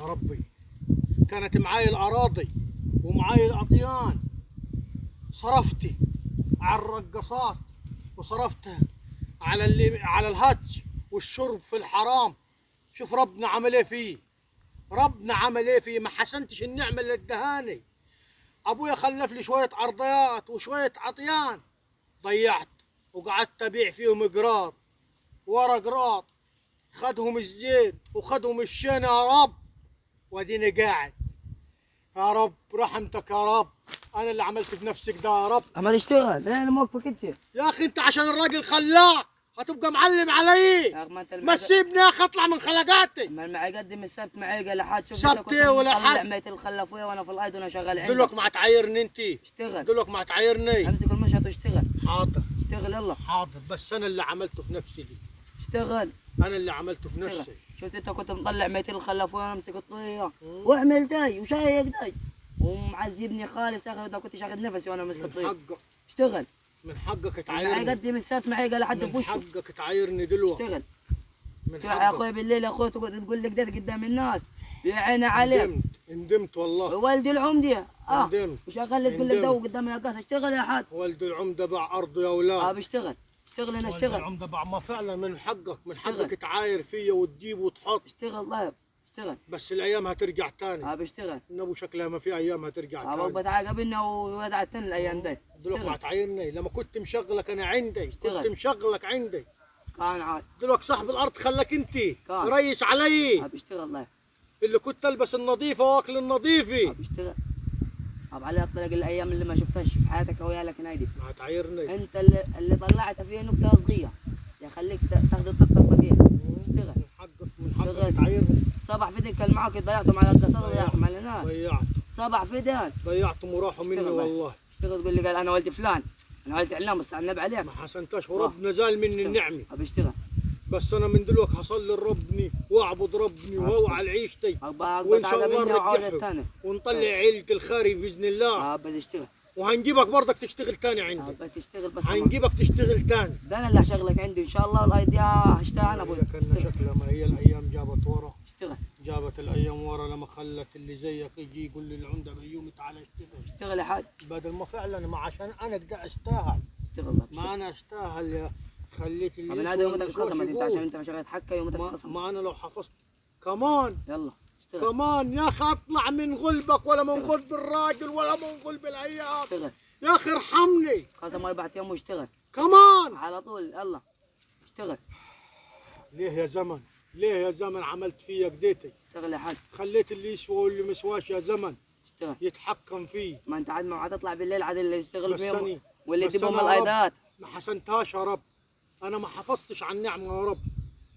ربي كانت معاي الأراضي ومعاي الأطيان، صرفتي على الرقصات وصرفتها على الهج والشرب في الحرام. شوف ربنا عمل ايه فيه، ربنا عمل ايه فيه، ما حسنتش النعمة اللي ادهاني. ابويا خلف لي شوية ارضيات وشوية عطيان، ضيعت وقعدت ابيع فيهم قراط ورا قراط، خدهم الزين وخدهم الشين يا رب، واديني قاعد. يا رب رحمتك يا رب، انا اللي عملت في نفسك ده يا رب. اما تشتغل انا موقفك انت يا اخي انت عشان الراجل خلاك هتبقى معلم علي. يا اخي ما انت ما تسيبني يا اخي اطلع من خلقاتي. اما المعي قدم السبت معي قال لحد شوف سبت ايه ولا حد؟ ميت الخلفويه وانا في الارض وانا شغال عندك. دلوك ما تعايرني انت، اشتغل دلوك ما تعايرني. امسك المشهد واشتغل. حاضر اشتغل يلا. حاضر، بس انا اللي عملته في نفسي دي، اشتغل. انا اللي عملته في نفسي. شفت انت كنت مطلع ميت الخلفويه وانا امسك الطريقه واعمل داي وشايق داي ومعذبني خالص يا اخي، اذا كنتش اخذ نفسي وانا ماسك من الطريق. حقك، اشتغل. من حقك معي تعايرني. قدم السبت معي قال لحد في من وشه. حقك تعايرني دلوقتي. اشتغل. من تروح يا اخوي حقك. بالليل يا اخوي تقول لك ده قدام الناس يا عيني عليك. ندمت والله. والدي العمده ندمت. وشغال لك تقول لك دو قدام يا قاس. اشتغل يا حاج. والد العمده باع ارضه يا اولاد. بشتغل. اشتغل انا والد اشتغل. العمده باع، ما فعلا من حقك، من اشتغل. حقك تعاير فيا وتجيب وتحط. اشتغل طيب اشتغل. بس الايام هترجع تاني. بشتغل. النبو شكلها ما في ايام هترجع تاني. بتعاقبنا وودعتنا الايام دي. دلوقتي ما تعايرني، لما كنت مشغلك انا عندي، اشتغل. كنت مشغلك عندي. كان عاد. دلوقتي صاحب الارض خلاك انت كان. ريس علي. بشتغل طيب. اللي كنت البس النظيفه واكل النظيفه. بشتغل. على الطريق الايام اللي ما شفتهاش في حياتك او لك نايدي. ما تعايرني. انت اللي طلعت فيه نكته صغيره يخليك تاخذ الطقطقه فيها. اشتغل. من حقك، من حقك تعايرني. صبح فدك كان معك ضيعتهم على القصر ضيعتهم على الناس. ضيعت. صبح فدان. ضيعتهم وراحوا مني والله. اشتغل تقول لي قال انا ولد فلان، انا ولد علام بس عنب عليك. ما حسنتش وربنا زال مني النعمه. اشتغل. بس انا من دلوقتي هصلي لربني واعبد ربني واوعى لعيشتي، وان شاء الله نرجعها ونطلع عيلة الخاري باذن الله. بس اشتغل. وهنجيبك برضك تشتغل تاني عندي. بس اشتغل بس. هنجيبك تشتغل تاني. ده انا اللي هشغلك عندي ان شاء الله والايديا هشتغل انا ابوي. كنا شكلها ما هي الايام جابت ورا. اشتغل. جابت الايام ورا لما خلت اللي زيك يجي يقول لي العمده بيومي تعال اشتغل. اشتغل يا حاج. بدل ما فعلا ما عشان انا قاعد استاهل. اشتغل. ما انا استاهل يا خليت اللي من هذا يومك اتخصمت انت عشان انت ما شغلت حقك يومك اتخصمت. ما انا لو حفظت كمان. يلا اشتغل. كمان يا اخي اطلع من غلبك ولا من غلب الراجل ولا من غلب الايام. اشتغل. يا اخي ارحمني. قسم 4 ايام واشتغل. كمان على طول يلا اشتغل. ليه يا زمن؟ ليه يا زمن عملت فيا كديتي؟ اشتغل يا حاج. خليت اللي يسوى واللي ما يسواش يا زمن اشتغل. يتحكم فيه. ما انت عاد ما عاد تطلع بالليل عاد اللي يشتغل فيهم واللي بس تبهم أنا يا رب الايدات. ما حسنتهاش يا رب، انا ما حفظتش عن نعمه يا رب.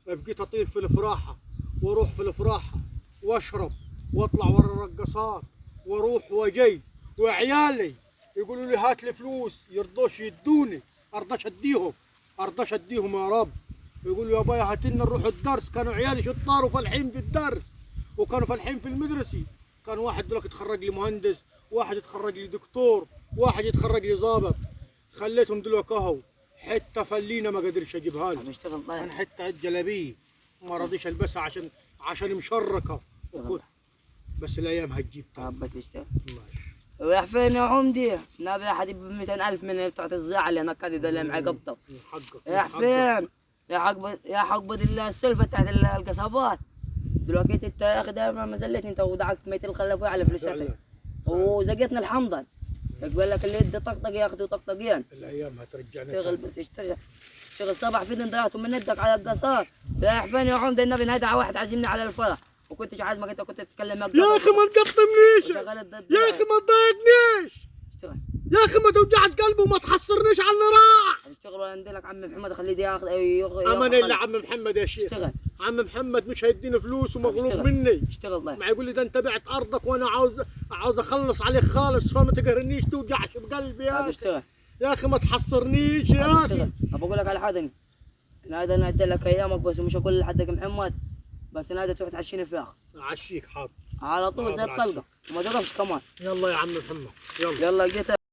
بقيت اطير في الفراحه واروح في الفراحه واشرب واطلع ورا الرقصات واروح واجي، وعيالي يقولوا لي هات لي فلوس يرضوش يدوني، ارضاش اديهم، ارضاش اديهم يا رب. يقولوا يا بايا هات لنا نروح الدرس، كانوا عيالي شطار وفالحين في الدرس وكانوا فالحين في المدرسه. كان واحد دلوقتي يتخرج لي مهندس، واحد يتخرج لي دكتور، واحد يتخرج لي ضابط. خليتهم دلوقتي اهو حته فلينه ما قدرش اجيبها له. اشتغل طيب. انا حته جلابيه ما رضيش البسها عشان مشركه وكل. بس الايام هتجيب بس اشتغل. ماشي. ويا فين يا عمدي؟ نبي احد ب 200,000 من بتوع الزعل اللي هناك هذول اللي معي قبطه. يا حفين يا حقبة السلفه تاعت القصابات. دلوقتي انت يا اخي دائما ما زلتني انت ودعكت ميت الخلفويه على فلوساتك وزقتنا الحمضان. يقول لك اللي يدي طقطق ياخذوا طقطقين. الايام هترجعنا. اشتغل بس اشتغل. شغل صباح فيدن ضيعتوا من يدك على القصار. يا حفين يا عمدي النبي نهدى واحد عازمني على الفرح وكنتش عازمك انت كنت تتكلم يا اخي ما تقطمنيش، يا اخي ما تضايقنيش، اشتغل. يا اخي ما توجعش قلبي وما تحصرنيش على اللي راح. اشتغل ولا نديلك عم محمد خليه ياخذ امان الا عم محمد يا شيخ. اشتغل. عم محمد مش هيديني فلوس ومغلوب مني. اشتغل طيب. ما يقول لي ده انت بعت ارضك وانا عاوز اخلص عليك خالص، فما تقهرنيش توجعش بقلبي يا اخي. اشتغل. يا اخي ما تحصرنيش يا اخي. ابى اقول لك على حاجه، هذا انا ادي لك ايامك بس مش اقول لحدك محمد، بس هذا تروح تعشيني فراخ. اعشيك حاضر على طول زي الطلقه وما تقفش كمان. يلا يا عم محمد يلا. يلا جيت.